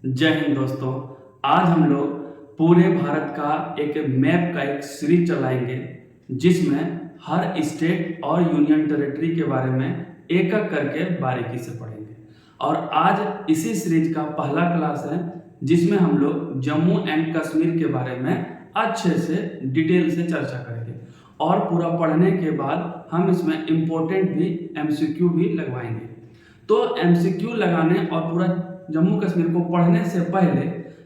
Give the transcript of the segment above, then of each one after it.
जय हिंद दोस्तों। आज हम लोग पूरे भारत का एक मैप का एक सीरीज चलाएंगे जिसमें हर स्टेट और यूनियन टेरिटरी के बारे में एक एक करके बारीकी से पढ़ेंगे। और आज इसी सीरीज का पहला क्लास है जिसमें हम लोग जम्मू एंड कश्मीर के बारे में अच्छे से डिटेल से चर्चा करेंगे और पूरा पढ़ने के बाद हम इसमें इम्पोर्टेंट भी एमसीक्यू भी लगवाएंगे। तो एमसीक्यू लगाने और पूरा जम्मू कश्मीर को पढ़ने से पहले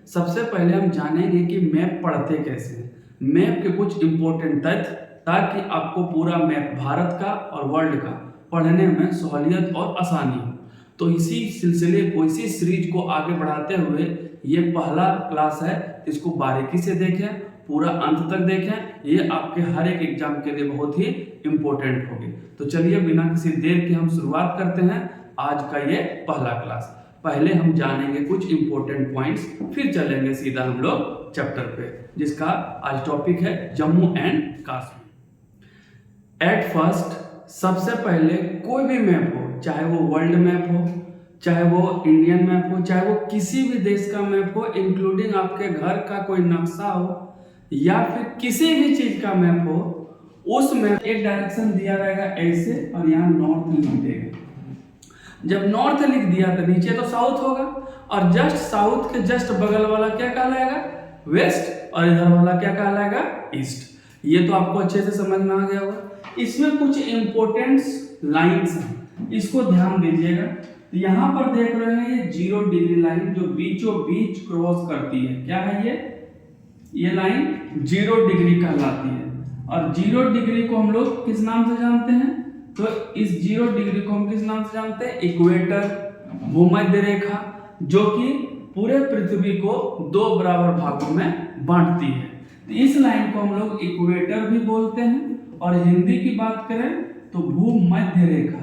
सबसे पहले हम जानेंगे कि मैप पढ़ते कैसे हैं, मैप के कुछ इम्पोर्टेंट तथ्य, ताकि आपको पूरा मैप भारत का और वर्ल्ड का पढ़ने में सहूलियत और आसानी हो। तो इसी सिलसिले को, इसी सीरीज को आगे बढ़ाते हुए ये पहला क्लास है, इसको बारीकी से देखें, पूरा अंत तक देखें। ये आपके हर एक एग्जाम के लिए बहुत ही इम्पोर्टेंट होगी। तो चलिए बिना किसी देर के हम शुरुआत करते हैं आज का ये पहला क्लास। पहले हम जानेंगे कुछ इंपॉर्टेंट पॉइंट्स, फिर चलेंगे सीधा हम लोग चैप्टर पे, जिसका आज टॉपिक है Jammu and Kashmir. At first सबसे पहले कोई भी मैप हो, चाहे वो वर्ल्ड मैप हो, चाहे वो इंडियन मैप हो, चाहे वो किसी भी देश का मैप हो, इंक्लूडिंग आपके घर का कोई नक्शा हो या फिर किसी भी चीज का मैप हो, उसमें एक डायरेक्शन दिया रहेगा ऐसे और यहाँ नॉर्थ लिख देगा। जब नॉर्थ लिख दिया तो नीचे तो साउथ होगा और जस्ट साउथ के जस्ट बगल वाला क्या कहलाएगा, वेस्ट, और इधर वाला क्या कहलाएगा, ईस्ट। ये तो आपको अच्छे से समझ में आ गया होगा। इसमें कुछ इंपॉर्टेंट लाइंस हैं, इसको ध्यान दीजिएगा। तो यहाँ पर देख रहे हैं ये 0 डिग्री लाइन जो बीचों बीच क्रॉस करती है, क्या है ये लाइन 0 डिग्री कहलाती है। और 0 डिग्री को हम लोग किस नाम से जानते हैं, तो इस 0 डिग्री को हम किस नाम से जानते हैं, इक्वेटर, भूमध्य रेखा, जो कि पूरे पृथ्वी को 2 बराबर भागों में बांटती है। तो इस लाइन को हम लोग इक्वेटर भी बोलते हैं। और हिंदी की बात करें तो भूमध्य रेखा।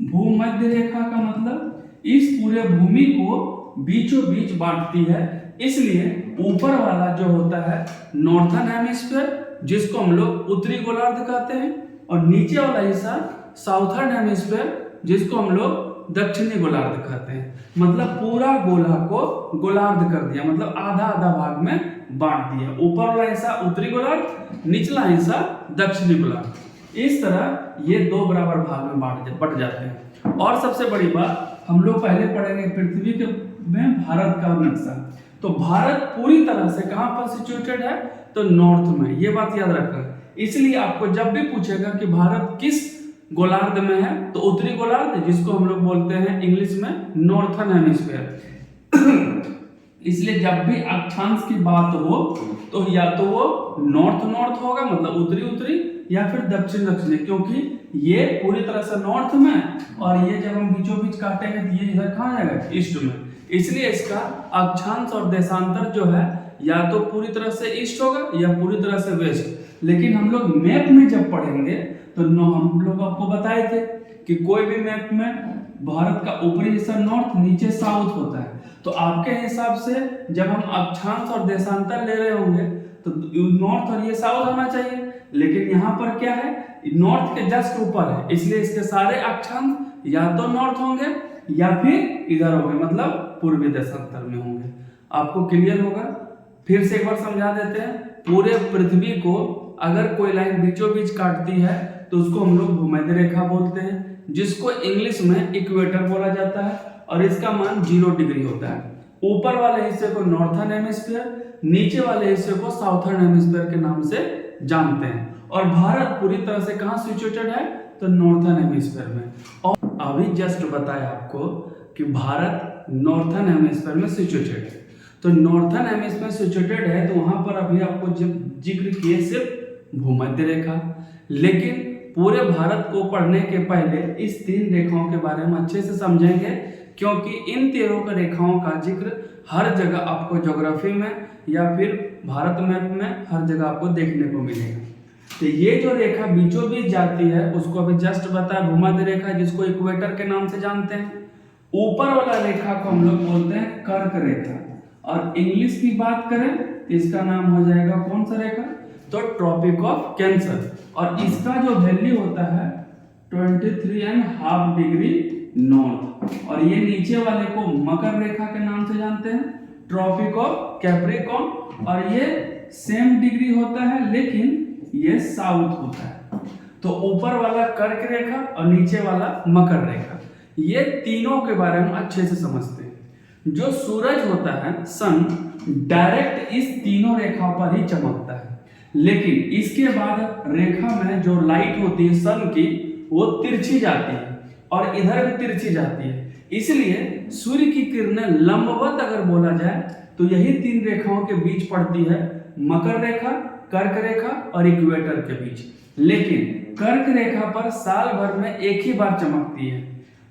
भूमध्य रेखा का मतलब इस पूरे भूमि को बीचों बीच बांटती है, इसलिए ऊपर वाला जो होता है नॉर्थर्न हेमिस्फीयर, जिसको हम लोग उत्तरी गोलार्ध कहते हैं, और नीचे वाला हिस्सा साउथर्न हेमिस्फीयर, जिसको हम लोग दक्षिणी गोलार्ध कहते हैं। मतलब पूरा गोला को गोलार्ध कर दिया, मतलब आधा आधा भाग में बांट दिया। ऊपर वाला हिस्सा उत्तरी गोलार्ध, निचला हिस्सा दक्षिणी गोलार्ध। इस तरह ये 2 बराबर भाग में बट जाते हैं। और सबसे बड़ी बात, हम लोग पहले पढ़ेंगे पृथ्वी के में भारत का नक्शा। तो भारत पूरी तरह से कहां पर सिचुएटेड है, तो नॉर्थ में। ये बात याद रखना। इसलिए आपको जब भी पूछेगा कि भारत किस गोलार्ध में है, तो उत्तरी गोलार्ध, जिसको हम लोग बोलते हैं इंग्लिश में नॉर्थर्न हेमिस्फीयर। इसलिए जब भी अक्षांश की बात हो तो या तो वो नॉर्थ नॉर्थ होगा, मतलब उत्तरी उत्तरी, या फिर दक्षिण दक्षिणी, क्योंकि ये पूरी तरह से नॉर्थ में, और ये जब हम बीचों बीच काटेंगे तो ये इधर कहाँ जाएगा, ईस्ट में। इसलिए इसका अक्षांश और देशांतर जो है या तो पूरी तरह से ईस्ट होगा या पूरी तरह से वेस्ट। लेकिन हम लोग मैप में जब पढ़ेंगे तो हम लोग आपको बताए थे कि कोई भी मैप में भारत का ऊपरी हिस्सा नॉर्थ, नीचे साउथ होता है। तो आपके हिसाब से जब हम अक्षांश और देशांतर ले रहे होंगे तो नॉर्थ और ये साउथ होना चाहिए, लेकिन यहाँ पर क्या है, नॉर्थ के जस्ट ऊपर है, इसलिए इसके सारे अक्षांश या तो नॉर्थ होंगे या फिर इधर होंगे, मतलब पूर्वी देशांतर में होंगे। आपको क्लियर होगा। फिर से एक बार समझा देते हैं। पूरे पृथ्वी को अगर कोई लाइन बीचों बीच काटती है तो उसको हम लोग भूमध्य रेखा बोलते हैं, जिसको इंग्लिश में इक्वेटर बोला जाता है, और इसका मान 0 डिग्री होता है। ऊपर वाले हिस्से को नॉर्थर्न हेमिस्फीयर, नीचे वाले हिस्से को साउथर्न हेमिस्फीयर के नाम से जानते हैं। और भारत पूरी तरह से कहाँ सिचुएटेड है, तो नॉर्थर्न हेमिस्फीयर में। और अभी जस्ट बताया आपको कि भारत नॉर्थर्न हेमिस्फीयर में सिचुएटेड है। तो नॉर्थर्न हेमिस्फीयर सिचुएटेड है, तो वहां पर अभी आपको जिक्र किए सिर्फ भूमध्य रेखा। लेकिन पूरे भारत को पढ़ने के पहले इस 3 रेखाओं के बारे में अच्छे से समझेंगे, क्योंकि इन 13 रेखाओं का जिक्र हर जगह आपको ज्योग्राफी में या फिर भारत मैप में हर जगह आपको देखने को मिलेगा। तो ये जो रेखा बीचों बीच जाती है उसको अभी जस्ट बताया भूमध्य रेखा, जिसको इक्वेटर के नाम से जानते हैं। ऊपर वाला रेखा को हम लोग बोलते हैं कर्क रेखा, और इंग्लिश की बात करें तो इसका नाम हो जाएगा कौन सा रेखा, तो ट्रॉपिक ऑफ कैंसर। और इसका जो वैल्यू होता है 23.5 डिग्री नॉर्थ। और ये नीचे वाले को मकर रेखा के नाम से जानते हैं, ट्रॉपिक ऑफ कैप्रिकॉर्न, और ये सेम डिग्री होता है लेकिन ये साउथ होता है। तो ऊपर वाला कर्क रेखा और नीचे वाला मकर रेखा, ये तीनों के बारे में अच्छे से समझते हैं। जो सूरज होता है सन, डायरेक्ट इस तीनों रेखाओं पर ही चमकता है, लेकिन इसके बाद रेखा में जो लाइट होती है सन की, वो तिरछी जाती है और इधर भी तिरछी जाती है। इसलिए सूर्य की किरणें लंबवत अगर बोला जाए तो यही तीन रेखाओं के बीच पड़ती है, मकर रेखा, कर्क रेखा और इक्वेटर के बीच। लेकिन कर्क रेखा पर साल भर में एक ही बार चमकती है,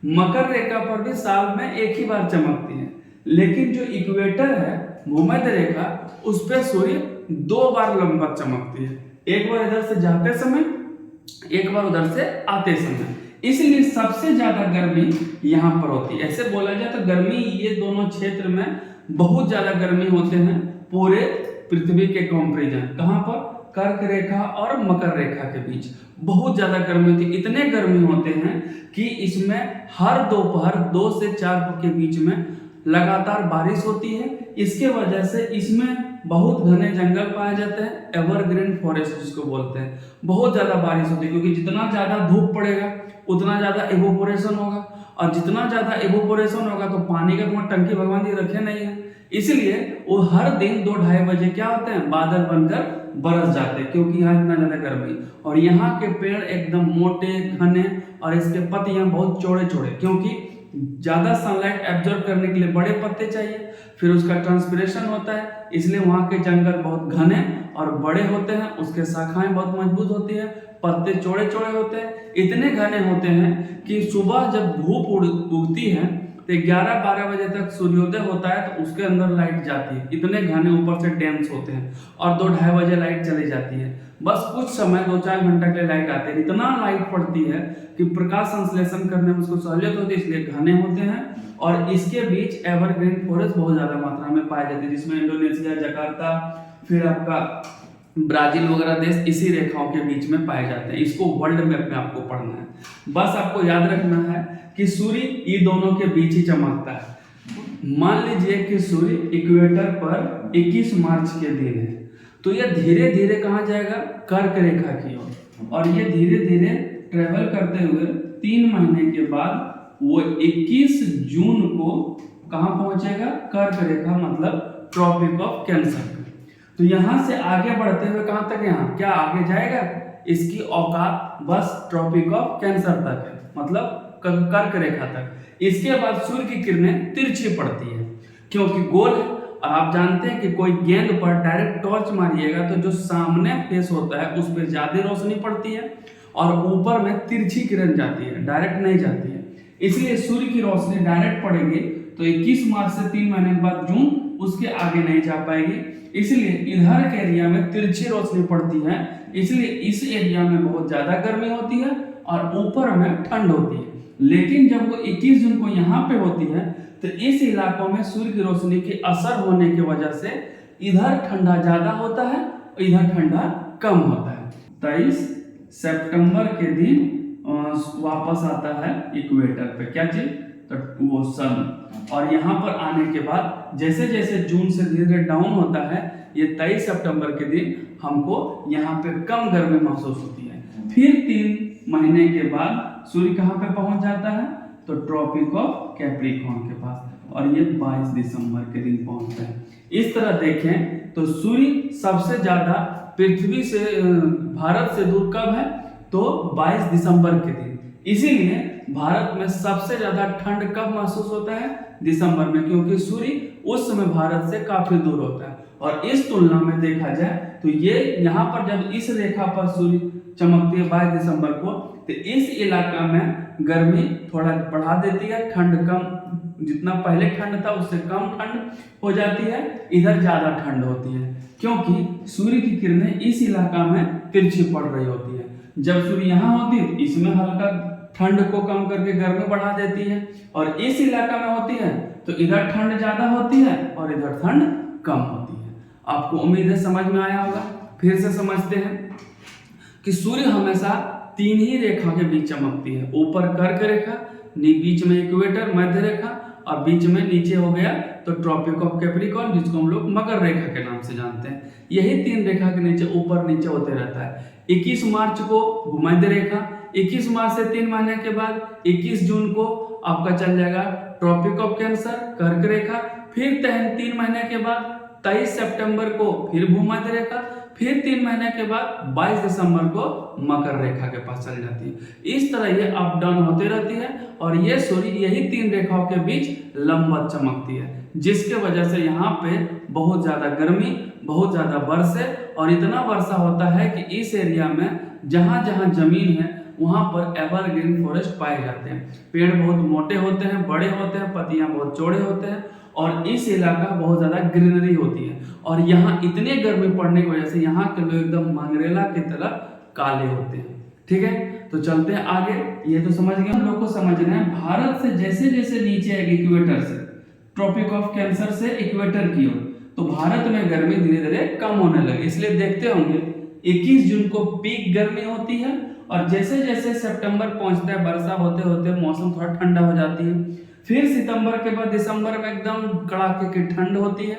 मकर रेखा पर भी साल में एक ही बार चमकती है, लेकिन जो इक्वेटर है भूमध्य रेखा, उस पर सूर्य 2 बार लंबवत चमकती है, एक बार इधर से जाते समय, एक बार उधर से आते समय। इसलिए सबसे ज्यादा गर्मी यहाँ पर होती है। ऐसे बोला जाए तो गर्मी ये दोनों क्षेत्र में बहुत ज्यादा गर्मी होते हैं पूरे पृथ्वी के कंपैरिजन। कहाँ पर? कर्क रेखा और मकर रेखा के बीच बहुत ज्यादा गर्मी होती है। इतने गर्मी होते हैं कि इसमें हर दोपहर 2 से 4 के बीच में लगातार बारिश होती है। इसके वजह से इसमें बहुत घने जंगल पाए जाते हैं, एवरग्रीन फॉरेस्ट जिसको बोलते हैं। बहुत ज्यादा बारिश होती है क्योंकि जितना ज्यादा धूप पड़ेगा उतना ज्यादा इवोपोरेशन होगा, और जितना ज्यादा इवोपोरेशन होगा तो पानी का तो टंकी भगवान जी रखे नहीं है, इसलिए वो हर दिन 2-2:30 बजे क्या होते हैं, बादल बनकर बरस जाते हैं, क्योंकि यहाँ इतना ज्यादा गर्मी। और यहाँ के पेड़ एकदम मोटे घने और इसके पत्तियां बहुत चौड़े चौड़े, क्योंकि ज्यादा सनलाइट एब्जॉर्ब करने के लिए बड़े पत्ते चाहिए, फिर उसका ट्रांसपिरेशन होता है, इसलिए वहाँ के जंगल बहुत घने और बड़े होते हैं, उसके शाखाएं बहुत मजबूत होती है, पत्ते चौड़े चौड़े होते हैं, इतने घने होते हैं कि सुबह जब धूप उगती है तो 11-12 बजे तक सूर्योदय होता है तो उसके अंदर लाइट जाती है, इतने घने ऊपर से डेंस होते हैं, और 2-2:30 बजे लाइट चली जाती है। बस कुछ समय 2-4 घंटे के लिए लाइट आती है, इतना लाइट पड़ती है कि प्रकाश संश्लेषण करने में उसको सहूलियत होती है, इसलिए घने होते हैं। और इसके बीच एवरग्रीन फॉरेस्ट बहुत ज्यादा मात्रा में पाए जाते हैं, जिसमें इंडोनेशिया, जकार्ता, फिर आपका ब्राजील वगैरह देश इसी रेखाओं के बीच में पाए जाते हैं। इसको वर्ल्ड मैप में आपको पढ़ना है। बस आपको याद रखना है कि सूर्य ये दोनों के बीच ही चमकता है। मान लीजिए कि सूर्य इक्वेटर पर 21 मार्च के दिन है, तो यह धीरे धीरे कहाँ जाएगा, कर्क रेखा की ओर, और ये धीरे धीरे ट्रेवल करते हुए 3 महीने के बाद वो 21 जून को कहाँ पहुंचेगा, कर्क रेखा मतलब ट्रॉपिक ऑफ कैंसर। तो यहां से आगे बढ़ते हुए कहां तक, यहाँ क्या आगे जाएगा, इसकी औकात बस ट्रॉपिक ऑफ कैंसर तक है, मतलब कर्क रेखा तक। इसके बाद सूर्य की किरणें तिरछी पड़ती है क्योंकि गोल है, और आप जानते हैं कि कोई गेंद पर डायरेक्ट टॉर्च मारिएगा तो जो सामने फेस होता है उस पर ज्यादा रोशनी पड़ती है, और ऊपर में तिरछी किरण जाती है, डायरेक्ट नहीं जाती है। इसलिए सूर्य की रोशनी डायरेक्ट पड़ेगी तो 21 मार्च से 3 महीने के बाद जून, उसके आगे नहीं जा पाएगी। इसलिए इधर के एरिया में तिरछी रोशनी पड़ती है, इसलिए इस एरिया में बहुत ज्यादा गर्मी होती है और ऊपर में ठंड होती है। लेकिन जब वो 21 जून को यहाँ पे होती है तो इस इलाकों में सूर्य की रोशनी के असर होने की वजह से इधर ठंडा ज्यादा होता है और इधर ठंडा कम होता है। 23 सितंबर के दिन वापस आता है इक्वेटर पे, क्या चीज, तो वो सन। और यहाँ पर आने के बाद जैसे जैसे जून से धीरे धीरे डाउन होता है, ये 23 सितंबर के दिन हमको यहाँ पे कम गर्मी महसूस होती है। फिर 3 महीने के बाद सूर्य कहाँ पे पहुंच जाता है, तो ट्रॉपिक ऑफ कैप्रिकॉर्न के पास, और ये 22 दिसंबर के दिन पहुंचता है। इस तरह देखें तो सूर्य सबसे ज्यादा पृथ्वी से, भारत से दूर कब है, तो 22 दिसंबर के दिन। इसीलिए भारत में सबसे ज्यादा ठंड कब महसूस होता है, दिसंबर में, क्योंकि सूर्य उस समय भारत से काफी दूर होता है। और इस तुलना में देखा जाए तो ये यहाँ पर जब इस रेखा पर सूर्य चमकती है 22 दिसंबर को, तो इस इलाका में गर्मी थोड़ा बढ़ा देती है, ठंड कम, जितना पहले ठंड था उससे कम ठंड हो जाती है, इधर ज्यादा ठंड होती है, क्योंकि सूर्य की किरणें इस इलाका में तिरछी पड़ रही होती है। जब सूर्य यहाँ होती है इसमें हल्का ठंड को कम करके गर्मी बढ़ा देती है, और इस इलाका में होती है तो इधर ठंड ज्यादा होती है और इधर ठंड कम होती है। आपको उम्मीद है समझ में आया होगा। फिर से समझते हैं कि सूर्य हमेशा 3 ही रेखा के बीच चमकती है, ऊपर कर्क रेखा, बीच में इक्वेटर मध्य रेखा, और बीच में नीचे हो गया तो ट्रॉपिक ऑफ कैप्रिकॉर्न, जिसको हम लोग मकर रेखा के नाम से जानते हैं। यही 3 रेखा के नीचे ऊपर नीचे होते रहता है। 21 मार्च को भूमध्य रेखा, 21 मार्च से 3 महीने के बाद 21 जून को आपका चल जाएगा ट्रॉपिक ऑफ कैंसर कर्क रेखा, फिर 3 महीने के बाद 23 सितंबर को फिर भूमध्य रेखा, फिर 3 महीने के बाद 22 दिसंबर को मकर रेखा के पास चल जाती है। इस तरह ये अप डाउन होती रहती है और ये सूर्य यही 3 रेखाओं के बीच लंबवत चमकती है, जिसके वजह से यहाँ पे बहुत ज्यादा गर्मी, बहुत ज्यादा वर्षा और इतना वर्षा होता है कि इस एरिया में जहाँ जहाँ जमीन है वहाँ पर एवरग्रीन फॉरेस्ट पाए जाते हैं। पेड़ बहुत मोटे होते हैं, बड़े होते हैं, पत्तियां बहुत चौड़े होते हैं और इस इलाका बहुत ज्यादा ग्रीनरी होती है। और यहाँ इतने गर्मी पड़ने की वजह से यहाँ के लोग एकदम मंगरेला की तरह काले होते हैं। ठीक है, तो चलते हैं आगे। ये तो समझ गए, हम लोग को समझना है भारत से जैसे जैसे नीचे आएगी इक्वेटर से, ट्रॉपिक ऑफ कैंसर से इक्वेटर की ओर, तो भारत में गर्मी धीरे धीरे कम होने लगी। इसलिए देखते होंगे 21 जून को पीक गर्मी होती है और जैसे जैसे सितंबर पहुंचता है वर्षा होते होते मौसम थोड़ा ठंडा हो जाती है। फिर सितंबर के बाद दिसंबर में एकदम कड़ाके की ठंड होती है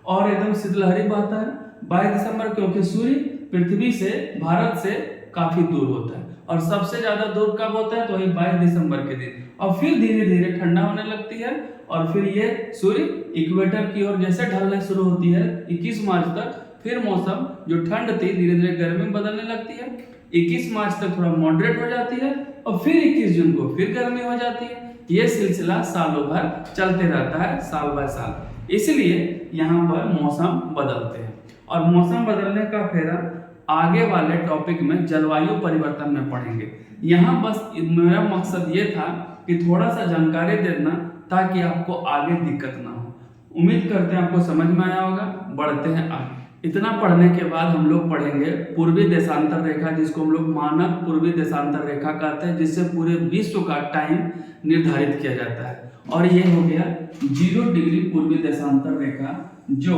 और एकदम शीतलहरी बहता है। 22 दिसंबर क्योंकि सूर्य पृथ्वी से, भारत से काफी दूर होता है और सबसे ज्यादा दूर कब होता है तो वही 22 दिसंबर के दिन। और फिर धीरे धीरे ठंडा होने लगती है और फिर ये सूर्य इक्वेटर की ओर जैसे ढलने शुरू होती है 21 मार्च तक, फिर मौसम जो ठंड थी धीरे धीरे गर्मी में बदलने लगती है। 21 मार्च तक थोड़ा मॉडरेट हो जाती है और फिर 21 जून को फिर गर्मी हो जाती है। ये सिलसिला सालों भर चलते रहता है, साल बाय साल। इसलिए यहाँ पर मौसम बदलते हैं और मौसम बदलने का फेरा आगे वाले टॉपिक में जलवायु परिवर्तन में पढ़ेंगे। यहाँ बस मेरा मकसद ये था कि थोड़ा सा जानकारी देना ताकि आपको आगे दिक्कत ना हो। उम्मीद करते हैं आपको समझ में आया होगा। बढ़ते हैं आगे। इतना पढ़ने के बाद हम लोग पढ़ेंगे पूर्वी देशांतर रेखा, जिसको हम लोग मानक पूर्वी देशांतर रेखा कहते हैं, जिससे पूरे विश्व का टाइम निर्धारित किया जाता है। और ये हो गया 0 डिग्री पूर्वी देशांतर रेखा, जो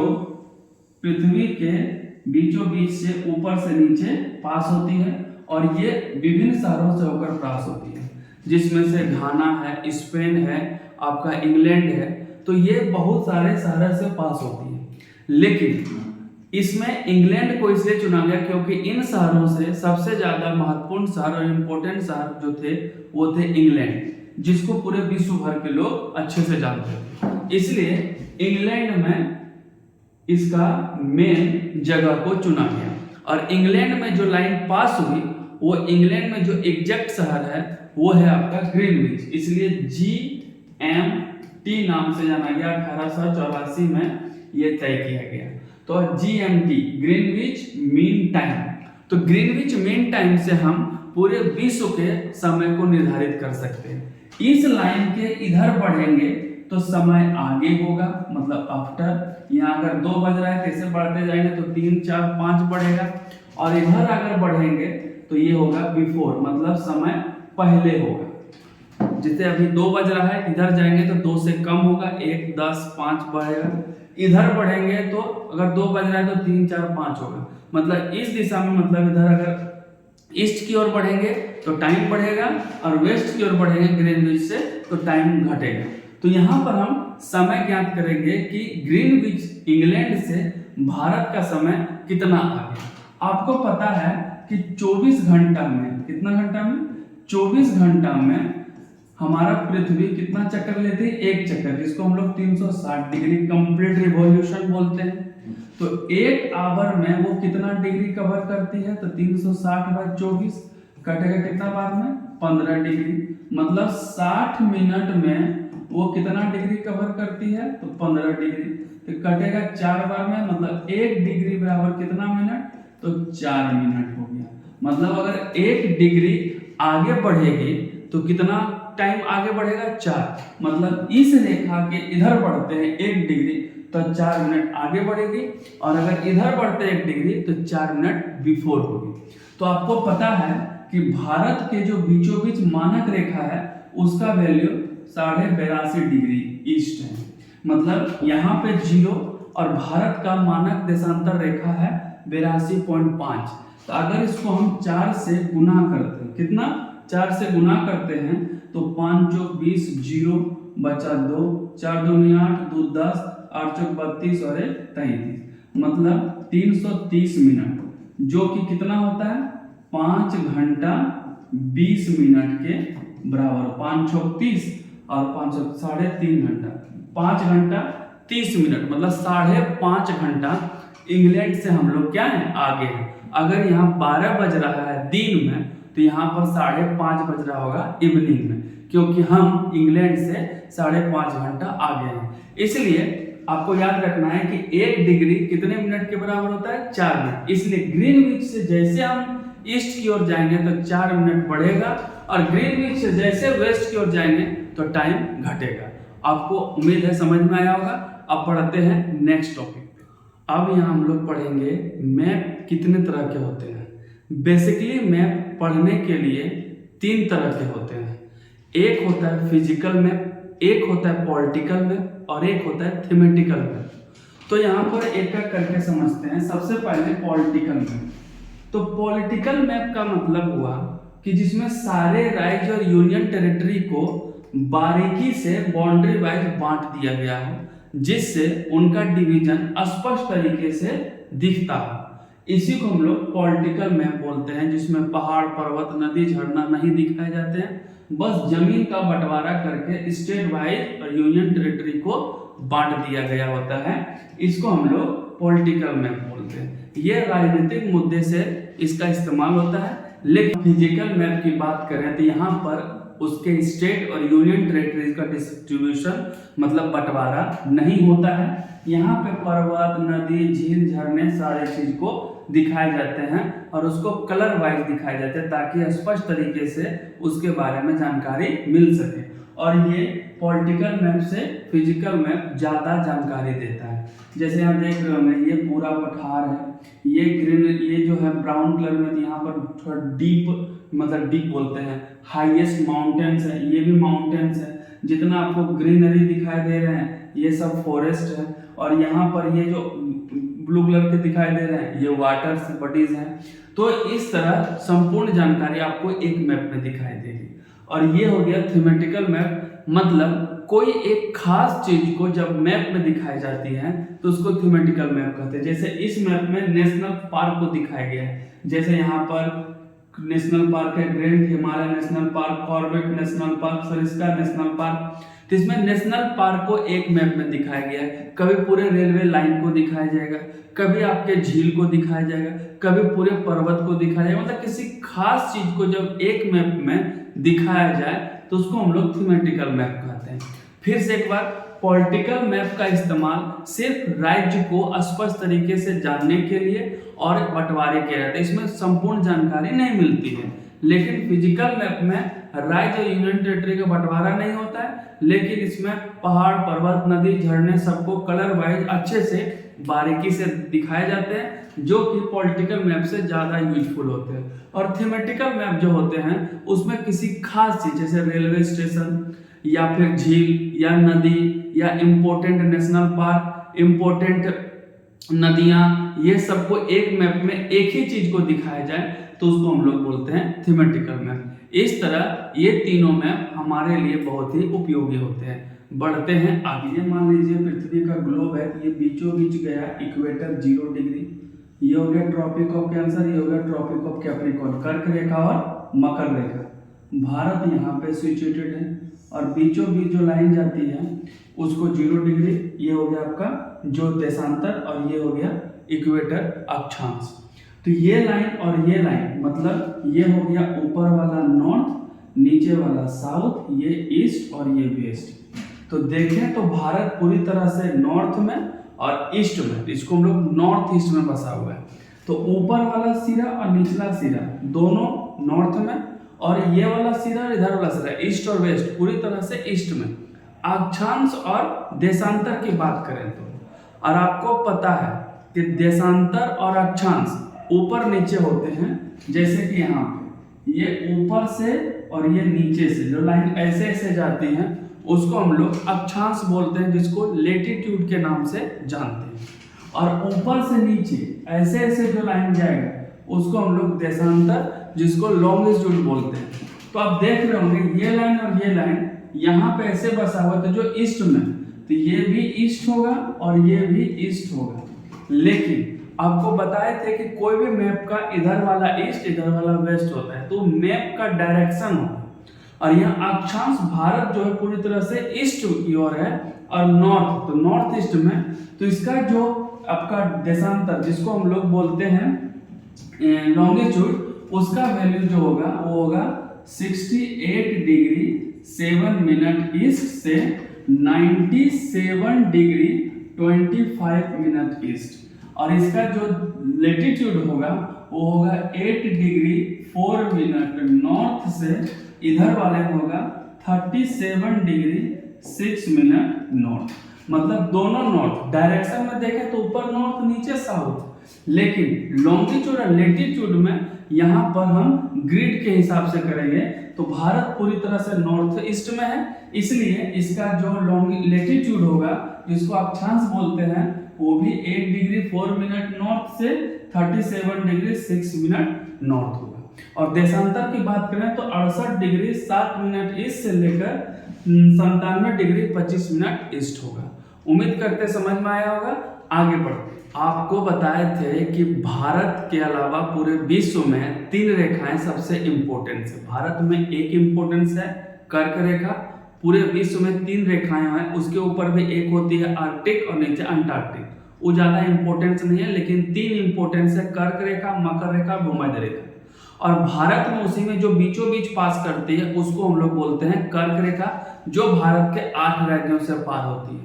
पृथ्वी के बीचों बीच से ऊपर से नीचे पास होती है और ये विभिन्न शहरों से होकर पास होती है, जिसमें से घाना है, स्पेन है, आपका इंग्लैंड है। तो ये बहुत सारे शहरों से पास होती है। लेकिन इसमें इंग्लैंड को इसलिए चुना गया क्योंकि इन शहरों से सबसे ज्यादा महत्वपूर्ण शहर और इम्पोर्टेंट शहर जो थे वो थे इंग्लैंड, जिसको पूरे विश्व भर के लोग अच्छे से जानते थे। इसलिए इंग्लैंड में इसका मेन जगह को चुना गया और इंग्लैंड में जो लाइन पास हुई वो इंग्लैंड में जो एग्जैक्ट शहर है वो है आपका ग्रीनविच। इसलिए GMT नाम से जाना गया। 1884 में ये तय किया गया। तो GMT ग्रीनविच मीन टाइम। तो ग्रीनविच मीन टाइम से हम पूरे विश्व के समय को निर्धारित कर सकते हैं। इस लाइन के इधर बढ़ेंगे तो समय आगे होगा, मतलब आफ्टर। यहाँ अगर 2 बज रहा है कैसे बढ़ते जाएंगे तो 3, 4, 5 बढ़ेगा। और इधर अगर बढ़ेंगे तो ये होगा बिफोर, मतलब समय पहले होगा। जैसे अभी 2 बज रहा है, इधर जाएंगे तो 2 से कम होगा, 1, 10, 5 बढ़ेगा। इधर बढ़ेंगे तो अगर 2 बज रहा है तो 3, 4, 5 होगा, मतलब इस दिशा में, मतलब इधर अगर ईस्ट की ओर बढ़ेंगे तो टाइम बढ़ेगा और वेस्ट की ओर बढ़ेंगे ग्रीनविच से तो टाइम घटेगा। तो यहाँ पर हम समय ज्ञात करेंगे कि ग्रीनविच इंग्लैंड से भारत का समय कितना आगे। आपको पता है कि 24 घंटा में, कितना घंटा में, 24 घंटा में हमारा पृथ्वी कितना चक्कर लेती है, 1 चक्कर, जिसको हम लोग 360 डिग्री कंप्लीट रिवॉल्यूशन बोलते हैं। तो 1 आवर में वो कितना डिग्री कवर करती है, तो 360/24 कटेगा कितना बार में, 15 डिग्री, मतलब 60 मिनट में वो कितना डिग्री कवर करती है, तो 15 डिग्री। तो कटेगा 4 बार में, मतलब 1 डिग्री बराबर कितना मिनट, तो 4 मिनट हो गया। मतलब अगर 1 डिग्री आगे बढ़ेगी तो कितना टाइम आगे बढ़ेगा, 4। मतलब इस रेखा के इधर बढ़ते हैं 1 डिग्री तो 4 मिनट आगे बढ़ेगी और अगर इधर बढ़ते हैं 1 डिग्री तो 4 मिनट बिफोर होगी। तो आपको पता है कि भारत के जो बीचों बीच मानक रेखा है उसका वैल्यू 82.5 डिग्री ईस्ट है, मतलब यहाँ पे 0 और भारत का मानक देशांतर रेखा है 82.5। तो अगर इसको हम 4 से गुना करते हैं, कितना, 4 से गुना करते हैं तो 5 × 20, 0 बचा 2, 4 दूनी 8, 2 10, 8 चौक 32 और 1 33, मतलब 330 मिनट, जो कि कितना होता है 5 घंटा 20 मिनट के बराबर। 5 चौक 30 और 5 चौक 3.5 घंटा, 5 घंटा 30 मिनट, मतलब 5.5 घंटा इंग्लैंड से हम लोग क्या है आगे हैं। अगर यहाँ 12 बज रहा है दिन में, तो यहाँ पर 5:30 बज रहा होगा इवनिंग में, क्योंकि हम इंग्लैंड से 5.5 घंटा आगे हैं। इसलिए आपको याद रखना है कि 1 डिग्री कितने मिनट के बराबर होता है 4 मिनट। इसलिए ग्रीनविच से जैसे हम ईस्ट की ओर जाएंगे तो 4 मिनट बढ़ेगा, और ग्रीनविच से जैसे वेस्ट की ओर जाएंगे तो टाइम घटेगा। आपको उम्मीद है समझ में आया होगा। अब पढ़ते हैं नेक्स्ट टॉपिक पे। अब यहाँ हम लोग पढ़ेंगे मैप कितने तरह के होते हैं। बेसिकली मैप पढ़ने के लिए 3 तरह के होते हैं। एक होता है फिजिकल मैप, एक होता है पॉलिटिकल मैप, और एक होता है थीमेटिकल मैप। तो यहाँ पर एक एक करके समझते हैं। सबसे पहले पॉलिटिकल मैप। तो पॉलिटिकल मैप का मतलब हुआ कि जिसमें सारे राज्य और यूनियन टेरिटरी को बारीकी से बाउंड्री वाइज बांट दिया गया हो, जिससे उनका डिवीजन स्पष्ट तरीके से दिखता हो। इसी को हम लोग पॉलिटिकल मैप बोलते हैं, जिसमें पहाड़, पर्वत, नदी, झरना नहीं दिखाए जाते हैं, बस जमीन का बंटवारा करके स्टेट वाइज और यूनियन टेरिटरी को बांट दिया गया होता है। इसको हम लोग पॉलिटिकल मैप बोलते हैं। ये राजनीतिक मुद्दे से इसका इस्तेमाल होता है। लेकिन फिजिकल मैप की बात करें तो यहाँ पर उसके स्टेट और यूनियन टेरिटरीज का डिस्ट्रीब्यूशन मतलब बंटवारा नहीं होता है। यहाँ पे पर्वत, नदी, झील, झरने सारे चीज को दिखाए जाते हैं और उसको कलर वाइज दिखाए जाते हैं, ताकि स्पष्ट तरीके से उसके बारे में जानकारी मिल सके। और ये पॉलिटिकल मैप से फिजिकल मैप ज़्यादा जानकारी देता है। जैसे यहाँ देख रहे होंगे, ये पूरा पठार है, ये ग्रीन, ये जो है ब्राउन कलर में, यहाँ पर थोड़ा डीप, मतलब डीप बोलते हैं, हाईएस्ट माउंटेन्स है, ये भी माउंटेन्स है। जितना आपको ग्रीनरी दिखाई दे रहे हैं ये सब फॉरेस्ट है, और यहाँ पर ये जो ब्लू कलर के दिखाई दे रहे हैं ये वाटर्स बॉडीज हैं। तो इस तरह संपूर्ण जानकारी आपको एक मैप में दिखाई देगी। और ये हो गया थीमेटिकल मैप, मतलब कोई एक खास चीज को जब मैप में दिखाई जाती है तो उसको थीमेटिकल मैप कहते हैं। जैसे इस मैप में नेशनल पार्क को दिखाया गया है, जैसे यहाँ पर नेशनल पार्क है great Himalaya national park, Corbett national park, Sariska national park. तो इसमें नेशनल पार्क को एक मैप में दिखाया गया है। कभी पूरे रेलवे लाइन को दिखाया जाएगा, कभी आपके झील को दिखाया जाएगा, कभी पूरे पर्वत को दिखाया जाएगा। मतलब किसी खास चीज को जब एक मैप में दिखाया जाए तो उसको हम लोग थीमेटिकल मैप कहते हैं। फिर से एक बार, पॉलिटिकल मैप का इस्तेमाल सिर्फ राज्य को स्पष्ट तरीके से जानने के लिए और बंटवारे के रहते हैं, इसमें संपूर्ण जानकारी नहीं मिलती है। लेकिन फिजिकल मैप में राज्य और यूनियन टेरिटरी का बंटवारा नहीं होता है, लेकिन इसमें पहाड़, पर्वत, नदी, झरने सबको कलर वाइज अच्छे से बारीकी से दिखाए जाते हैं, जो कि पॉलिटिकल मैप से ज़्यादा यूजफुल होते हैं। और थीमेटिकल मैप जो होते हैं उसमें किसी खास चीज़ जैसे रेलवे स्टेशन या फिर झील या नदी या इम्पोर्टेंट नेशनल पार्क, इम्पोर्टेंट नदियाँ, ये सबको एक मैप में एक ही चीज़ को दिखाया जाए तो उसको हम लोग बोलते हैं थीमेटिकल मैप। इस तरह ये तीनों मैप हमारे लिए बहुत ही उपयोगी होते हैं। बढ़ते हैं आगे। ये मान लीजिए पृथ्वी का ग्लोब है, ये बीचों बीच गया इक्वेटर 0 डिग्री, ये हो गया ट्रॉपिक ऑफ कैंसर, ये हो गया ट्रॉपिक ऑफ कैप्रिकॉर्न, कर्क रेखा और मकर रेखा। भारत यहाँ पे सिचुएटेड है और बीचों बीच जो लाइन जाती है उसको 0 डिग्री, ये हो गया आपका जो देशांतर, और ये हो गया इक्वेटर अक्षांश। तो ये लाइन और ये लाइन, मतलब ये हो गया ऊपर वाला नॉर्थ, नीचे वाला साउथ, ये ईस्ट और ये वेस्ट। तो देखें तो भारत पूरी तरह से नॉर्थ में और ईस्ट में, इसको हम लोग नॉर्थ ईस्ट में बसा हुआ है। तो ऊपर वाला सिरा और निचला सिरा दोनों नॉर्थ में, और ये वाला सिरा और इधर वाला सिरा ईस्ट और वेस्ट पूरी तरह से ईस्ट में। अक्षांश और देशांतर की बात करें तो, और आपको पता है कि देशांतर और अक्षांश ऊपर नीचे होते हैं। जैसे कि यहाँ पे ये ऊपर से और ये नीचे से जो लाइन ऐसे ऐसे जाती हैं उसको हम लोग अक्षांश बोलते हैं, जिसको लेटीट्यूड के नाम से जानते हैं। और ऊपर से नीचे ऐसे ऐसे जो लाइन जाएगा उसको हम लोग देशांतर, जिसको लॉन्गिट्यूड बोलते हैं। तो आप देख रहे होंगे ये लाइन और ये लाइन यहाँ पे ऐसे बसा हुआ था जो ईस्ट में, तो ये भी ईस्ट होगा और ये भी ईस्ट होगा। लेकिन आपको बताए थे कि कोई भी मैप का इधर वाला ईस्ट इधर वाला वेस्ट होता है, तो मैप का डायरेक्शन होगा। और यहाँ अक्षांश भारत जो है पूरी तरह से ईस्ट की ओर है और नॉर्थ, तो नॉर्थ ईस्ट में, तो इसका जो आपका देशांतर जिसको हम लोग बोलते हैं लॉन्गिट्यूड, उसका वैल्यू जो होगा वो होगा 68 डिग्री 7 मिनट ईस्ट से 97 डिग्री 25 मिनट ईस्ट। और इसका जो लेटीट्यूड होगा वो होगा 8 डिग्री 4 मिनट नॉर्थ से इधर वाले होगा 37 डिग्री 6 मिनट नॉर्थ। मतलब दोनों नॉर्थ डायरेक्शन में देखें तो ऊपर नॉर्थ नीचे साउथ, लेकिन लॉन्गिट्यूड और लेटीट्यूड में यहाँ पर हम ग्रिड के हिसाब से करेंगे तो भारत पूरी तरह से नॉर्थ ईस्ट में है, इसलिए इसका जो लेटीट्यूड होगा जिसको अक्षांश बोलते हैं वो भी 8 डिग्री 4 मिनट नॉर्थ से 37 डिग्री 6 मिनट नॉर्थ होगा। और देशांतर की बात करें तो 68 डिग्री 7 मिनट ईस्ट से लेकर 97 डिग्री 25 मिनट ईस्ट होगा। उम्मीद करते समझ में आया होगा। आगे बढ़ते, आपको बताए थे कि भारत के अलावा पूरे विश्व में 3 रेखाएं सबसे इंपॉर्टेंट है। भारत में एक इंपॉर्टेंस है कर्क रेखा, पूरे विश्व में 3 रेखाएं हैं, उसके ऊपर भी एक होती है आर्कटिक और नीचे अंटार्कटिक, वो ज्यादा इंपॉर्टेंस नहीं है, लेकिन 3 इंपॉर्टेंस है कर्क रेखा, मकर रेखा, भूमध्य रेखा। और भारत में उसी में जो बीचों बीच पास करती है उसको हम लोग बोलते हैं कर्क रेखा, जो भारत के 8 राज्यों से पार होती है।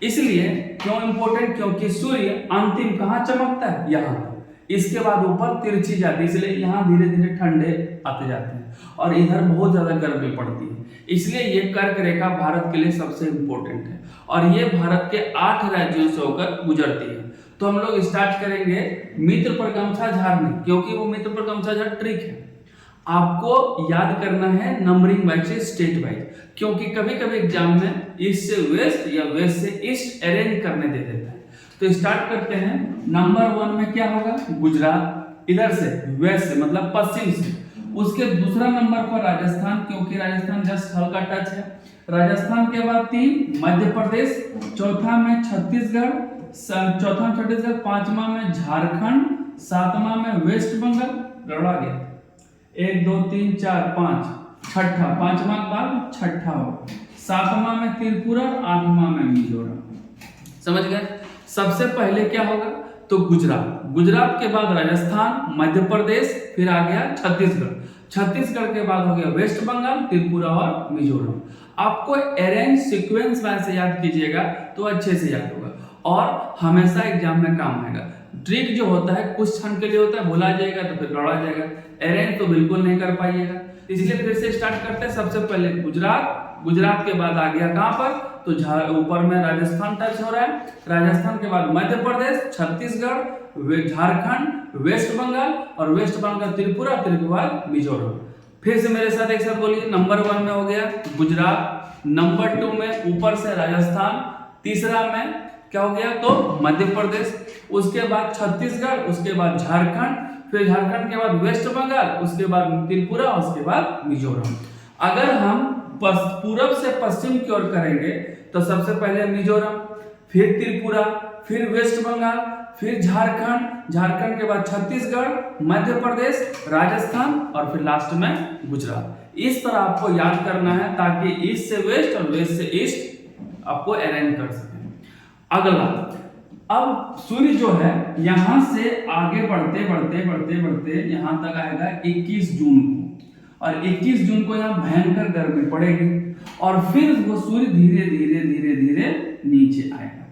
इसलिए क्यों इंपॉर्टेंट, क्योंकि सूर्य अंतिम कहाँ चमकता है, यहाँ। इसके बाद ऊपर तिरछी जाती है, इसलिए यहाँ धीरे धीरे ठंडे आते जाते हैं और इधर बहुत ज्यादा गर्मी पड़ती है, इसलिए ये कर्क रेखा भारत के लिए सबसे इंपॉर्टेंट है। और ये भारत के 8 राज्यों से होकर गुजरती है। तो हम लोग स्टार्ट करेंगे मित्र पर गमछा झाड़ने, क्योंकि वो मित्र पर गमछा झाड़ ट्रिक है। आपको याद करना है नंबरिंग वाइज से स्टेट वाइज, क्योंकि कभी कभी एग्जाम में ईस्ट से वेस्ट या वेस्ट से ईस्ट अरेंज करने दे देता है। तो स्टार्ट करते हैं। नंबर 1 में क्या होगा, गुजरात, इधर से वेस्ट से मतलब पश्चिम से। उसके दूसरा नंबर पर राजस्थान, क्योंकि राजस्थान जस्ट हल्का टच है। राजस्थान के बाद 3 मध्य प्रदेश, चौथा में छत्तीसगढ़, पांचवा में झारखंड, सातवां में वेस्ट बंगाल, गड़बड़ा गया 1 2 3 4 5, छठा, पांचवा के बाद छठा होगा, सातवां में त्रिपुरा, आठवां में मिजोरम। समझ गए। सबसे पहले क्या होगा, तो गुजरात, गुजरात के बाद राजस्थान, मध्य प्रदेश, फिर आ गया छत्तीसगढ़, छत्तीसगढ़ के बाद हो गया वेस्ट बंगाल, त्रिपुरा और मिजोरम। आपको अरेंज सीक्वेंस वाइज से याद कीजिएगा तो अच्छे से याद होगा और हमेशा एग्जाम में काम आएगा। ट्रिक जो होता है कुछ क्षण के लिए होता है, भुला जाएगा तो फिर गड़बड़ा जाएगा, अरेंज तो बिल्कुल नहीं कर पाइएगा। इसलिए फिर से स्टार्ट करते हैं। सबसे पहले गुजरात, गुजरात के बाद आ गया कहां पर, तो ऊपर में राजस्थान टच हो रहा है, राजस्थान के बाद मध्य प्रदेश, छत्तीसगढ़, झारखंड, वेस्ट बंगाल और वेस्ट बंगाल त्रिपुरा, त्रिपुरा मिजोरम। फिर से मेरे साथ एक साथ बोलिए। नंबर 1 में हो गया गुजरात, नंबर 2 में ऊपर से राजस्थान, तीसरा में क्या हो गया तो मध्य प्रदेश, उसके बाद छत्तीसगढ़, उसके बाद झारखंड, फिर झारखंड के बाद वेस्ट बंगाल, उसके बाद त्रिपुरा, उसके बाद मिजोरम। अगर हम पूरब से पश्चिम की ओर करेंगे तो सबसे पहले मिजोरम, फिर त्रिपुरा, फिर वेस्ट बंगाल, फिर झारखंड, झारखंड के बाद छत्तीसगढ़, मध्य प्रदेश, राजस्थान और फिर लास्ट में गुजरात। इस तरह आपको याद करना है ताकि ईस्ट से वेस्ट और वेस्ट से ईस्ट आपको अरेंज कर सकें। अगला, अब सूर्य जो है यहां से आगे बढ़ते बढ़ते बढ़ते बढ़ते यहां तक आएगा 21 जून को, और 21 जून को यहाँ भयंकर गर्मी पड़ेगी और फिर वो सूर्य धीरे धीरे धीरे धीरे नीचे आएगा।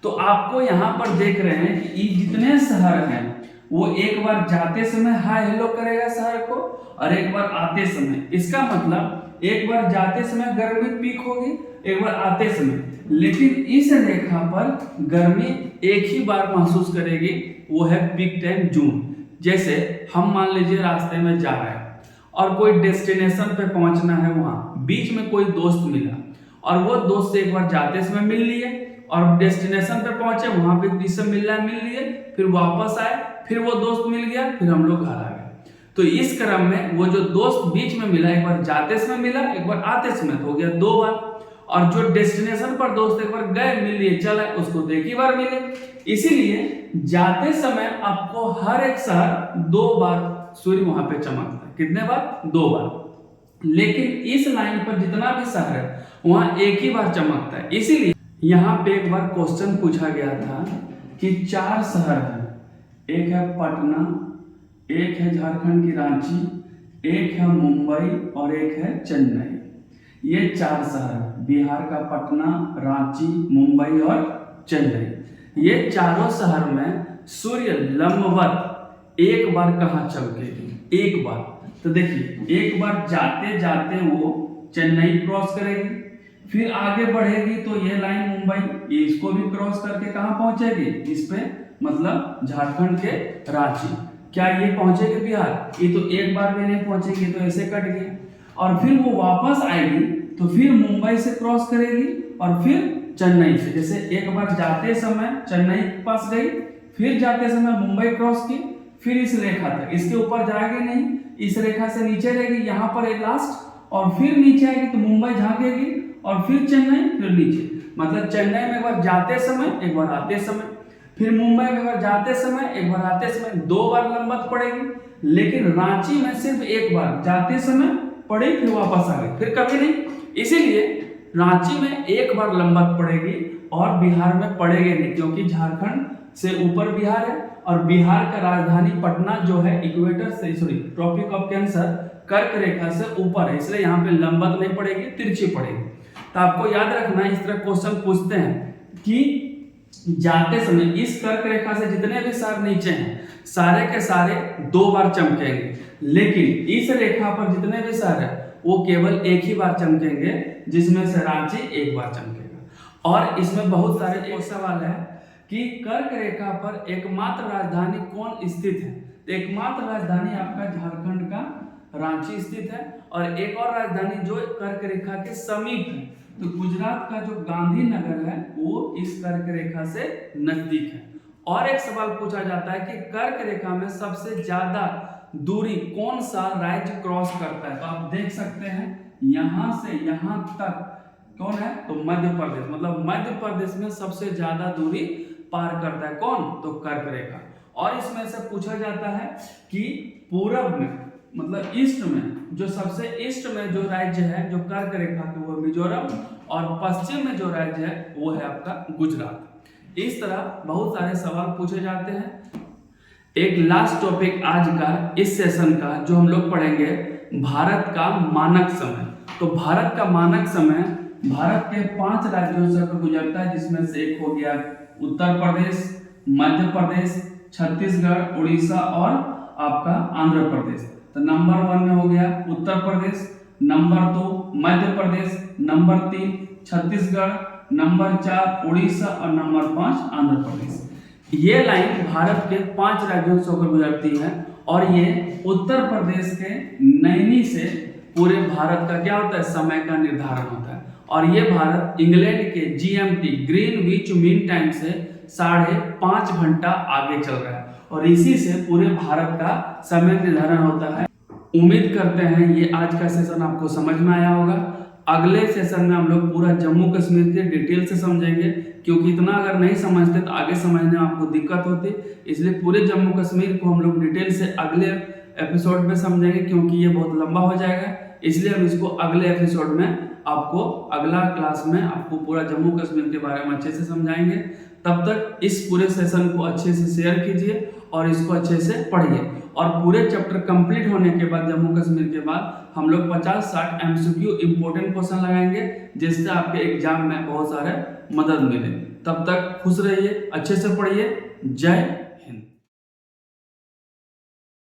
तो आपको यहाँ पर देख रहे हैं कि ये जितने शहर हैं वो एक बार जाते समय हाय हेलो करेगा शहर को और एक बार आते समय। इसका मतलब एक बार जाते समय गर्मी पीक होगी, एक बार आते समय, लेकिन इस रेखा पर गर्मी एक ही बार महसूस करेगी, वो है पीक टाइम जून। जैसे हम मान लीजिए रास्ते में जा रहे हैं और कोई डेस्टिनेशन पे पहुंचना है, वहां बीच में कोई दोस्त मिला और वो दोस्त से एक बार जाते समय मिल लिए और डेस्टिनेशन पे पहुंचे, वहां पे जिससे मिलना है मिल लिए, फिर वापस आए, फिर वो दोस्त मिल गया, फिर हम लोग घर आ गए। तो इस क्रम में वो जो दोस्त बीच में मिला, एक बार जाते समय मिला, एक बार आते समय, तो हो गया 2 बार। और जो डेस्टिनेशन पर दोस्त एक बार गए मिल लिए चले उसको तो एक ही बार मिले। इसीलिए जाते समय आपको हर एक शहर 2 बार सूर्य वहां पे चमकता है। कितने बार? 2 बार। लेकिन इस लाइन पर जितना भी शहर है वहां एक ही बार चमकता है। इसीलिए यहाँ पे एक बार क्वेश्चन पूछा गया था कि 4 शहर हैं, एक है पटना, एक है झारखंड की रांची, एक है मुंबई और एक है चेन्नई। ये 4 शहर, बिहार का पटना, रांची, मुंबई और चेन्नई, ये चारों शहर में सूर्य लंबवत एक बार कहाँ चमकेगी? एक बार। तो देखिए एक बार जाते जाते वो चेन्नई क्रॉस करेगी, फिर आगे बढ़ेगी तो ये लाइन मुंबई, ये इसको भी क्रॉस करके कहाँ पहुंचेगी? इस पे मतलब झारखंड के रांची। क्या ये पहुंचेगी बिहार? ये तो एक बार भी नहीं पहुंचेगी, तो ऐसे कट गया। और फिर वो वापस आएगी तो फिर मुंबई से क्रॉस करेगी और फिर चेन्नई से। जैसे एक बार जाते समय चेन्नई के पास गई, फिर जाते समय मुंबई क्रॉस की, फिर इस रेखा तक, इसके ऊपर जाएगी नहीं, इस रेखा से नीचे रहेगी, यहाँ पर एक लास्ट, और फिर नीचे आएगी तो मुंबई झांकेगी और फिर चेन्नई, फिर नीचे। मतलब चेन्नई में एक बार जाते समय, एक बार आते समय, फिर मुंबई में एक बार जाते समय, एक बार आते समय, 2 बार लंबवत पड़ेगी। लेकिन रांची में सिर्फ एक बार जाते समय पड़ी, फिर वापस आ गई, फिर कभी नहीं। इसीलिए रांची में एक बार लंबवत पड़ेगी और बिहार में पड़ेगी नहीं, क्योंकि झारखंड से ऊपर बिहार है और बिहार का राजधानी पटना जो है इक्वेटर से, सॉरी, ट्रॉपिक ऑफ कैंसर, कर्क रेखा से ऊपर है, इसलिए यहाँ पे लंबवत नहीं पड़ेगी, तिरछी पड़ेगी। तो आपको याद रखना, इस तरह क्वेश्चन पूछते हैं कि जाते समय इस कर्क रेखा से जितने भी शहर नीचे हैं सारे के सारे 2 बार चमकेंगे, लेकिन इस रेखा पर जितने भी शहर है वो केवल एक ही बार चमकेंगे, जिसमें से रांची एक बार चमकेगा। और इसमें बहुत सारे एक सवाल है कि कर्क रेखा पर एकमात्र राजधानी कौन स्थित है? तो एकमात्र राजधानी आपका झारखंड का रांची स्थित है, और एक और राजधानी जो कर्क रेखा के समीप है, तो गुजरात का जो गांधीनगर है वो इस कर्क रेखा से नजदीक है। और एक सवाल पूछा जाता है कि कर्क रेखा में सबसे ज्यादा दूरी कौन सा राज्य क्रॉस करता है? तो आप देख सकते हैं यहां से यहां तक कौन है? तो मध्य प्रदेश। मतलब मध्य प्रदेश में सबसे ज्यादा दूरी पार करता है कौन? तो कर्क रेखा। और इसमें से पूछा जाता है कि पूरब में, मतलब ईस्ट में, जो सबसे ईस्ट में जो राज्य है जो कर्क रेखा के, वो मिजोरम, और पश्चिम में जो राज्य है वो है आपका गुजरात। इस तरह बहुत सारे सवाल पूछे जाते हैं। एक लास्ट टॉपिक आज का इस सेशन का जो हम लोग पढ़ेंगे, भारत का मानक समय। तो भारत का मानक समय भारत के 5 राज्यों से गुजरता है, जिसमें से एक हो गया उत्तर प्रदेश, मध्य प्रदेश, छत्तीसगढ़, उड़ीसा और आपका आंध्र प्रदेश। तो नंबर 1 में हो गया Uttar Pradesh, number 2 Madhya Pradesh, number 3 Chhattisgarh, number 4 Orissa और नंबर 5 आंध्र प्रदेश। ये लाइन भारत के 5 राज्यों से होकर गुजरती है, और ये उत्तर प्रदेश के नैनी से पूरे भारत का क्या होता है? समय का निर्धारण होता है। और ये भारत इंग्लैंड के GMT ग्रीनविच मीन टाइम से 5.5 घंटा आगे चल रहा है, और इसी से पूरे भारत का समय निर्धारण होता है। उम्मीद करते हैं ये आज का सेशन आपको समझ में आया होगा। अगले सेशन में हम लोग पूरा जम्मू कश्मीर के डिटेल से समझेंगे, क्योंकि इतना अगर नहीं समझते तो आगे समझने में आपको दिक्कत होती, इसलिए पूरे जम्मू कश्मीर को हम लोग डिटेल से अगले एपिसोड में समझेंगे, क्योंकि ये बहुत लंबा हो जाएगा। इसलिए हम इसको अगले एपिसोड में आपको, अगला क्लास में आपको पूरा जम्मू कश्मीर के बारे में अच्छे से समझाएंगे। तब तक इस पूरे सेशन को अच्छे से शेयर कीजिए और इसको अच्छे से पढ़िए, और पूरे चैप्टर कंप्लीट होने के बाद जम्मू कश्मीर के बाद हम लोग 50-60 MCQ इंपॉर्टेंट क्वेश्चन लगाएंगे, जिससे आपके एग्जाम में बहुत सारे मदद मिले। तब तक खुश रहिए, अच्छे से पढ़िए। जय